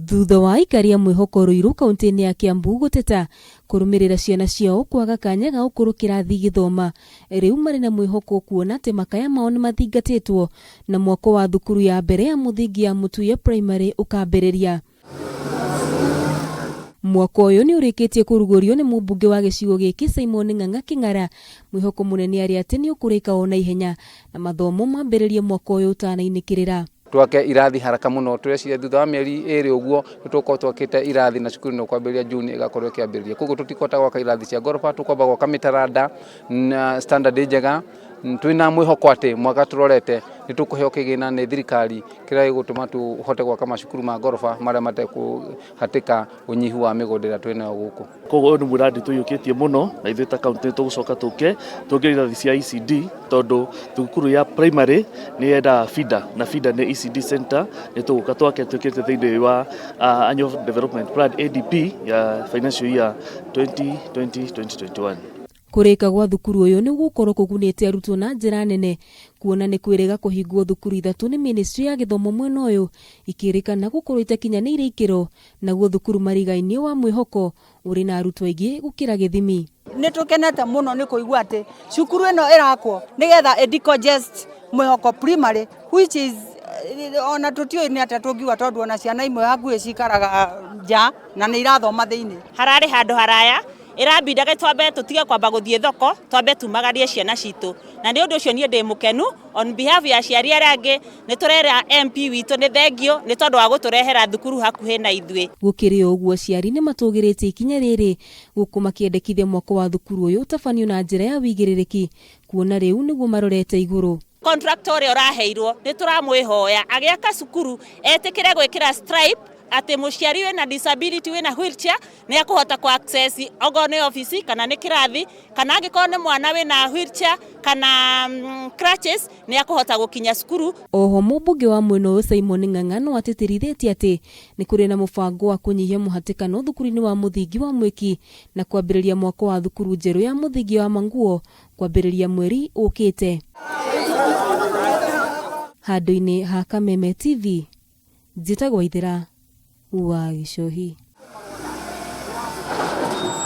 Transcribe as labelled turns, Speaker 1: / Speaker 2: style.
Speaker 1: Thutha wa ikaria mwihoko Ruiru kaunti-ini ya Kiambu guteta kurumirira ciana ciao kwaga kanya ga ukuru kirathi githoma, riu mari na mwihoko kuona ati makaya mao ni mathingatitwo na mwako wa thukuru ya mbere ya muthingi ya Mutuya Primary ukambiriria. Mwako uyu ni urikitie kurugurio ni mubunge wa gicigo giki Simon Ng'ang'a King'ara. Mwihoko munene ari ati ni ukurika ona ihenya na mathomo mambiririe mwako uyu utanainikirira.
Speaker 2: Twake irathi haraka muno tweciria thutha wa mieri iri uguo nituko twakite irathi na cukuru no kwambiria June igakorwo kiambiriria koguo tutikota gwaka irathi cia ngorofa tukwamba gwaka mitaranda na standard njega twina mwihoko ati mwaka turorete nitukuheo kigina ni thirikari kirai gutuma tuhote gwaka macukuru ma ngorofa maria matekuhatika unyihu wa migundira twina guku.
Speaker 3: Koguo ni muradi tuyukitie muno na ithuĩ ta county tugucoka tuongerera irathi cia ECD tondu thukuru ya primary ni yenda feeder na feeder ni ECD center ni tuguka twake tukite thiini wa annual development plan ADP ya financial year 2020-2021.
Speaker 1: Kurika gwa thukuru uyu ni gukorwo kugunite arutwo na njira nene kuona ni kwirega kuhingwo thukuru ithatu ni ministry ya githomo mwena uyu ikirikana gukorwo itakinyanire ikiro naguo thukuru marigaini wa mwihoko uri na arutwo aingi gukira githimi.
Speaker 4: Ni tukenete muno ni kuigua ati cukuru ino irakwo nigetha edicogest mwihoko primary which is ona tutio ni ata tungiwa tondu ona ciana imwe hakuhi cikaraga nja na ni irathoma thiini
Speaker 5: harari handu haraya irabindaga twambe tutige kwamba guthie thoko twambe tumagarie ciana citu na ni undu ucio nie ndi mukenu on behalf ya ciari arangi ni turera MP witu ni thengio ni tondu wa guturehera thukuru hakuhi na ithui.
Speaker 1: Gukiri uguo ciari ni matugirite ikinya riri gukuma kiendekithia mwako wa thukuru uyu utafanio na njira ya wigiririki kuona riu niguo marorete iguru.
Speaker 5: Contractor uraheirwo ni turamwihoya agiaka cukuru etikire gwikira stripe ati muciari wina disability wina wheelchair ni akuhota ku access ogo ni office kana ni kirathi kana angiko ni mwana wina wheelchair kana crutches ni akuhota gukinya cukuru.
Speaker 1: Oho mubunge wa mwena uyu Simon Ng'ang'a no atitirithetie ati ni kuri na mubango wa kunyihia muhatikano thukuru-ini wa muthingi wa Mwiki na kwambiriria mwako wa thukuru njeru ya muthingi wa Manguo kwambiriria mweri ukite. Handu-ini ha Kameme TV Njitagwo Ithira wa Gicohi.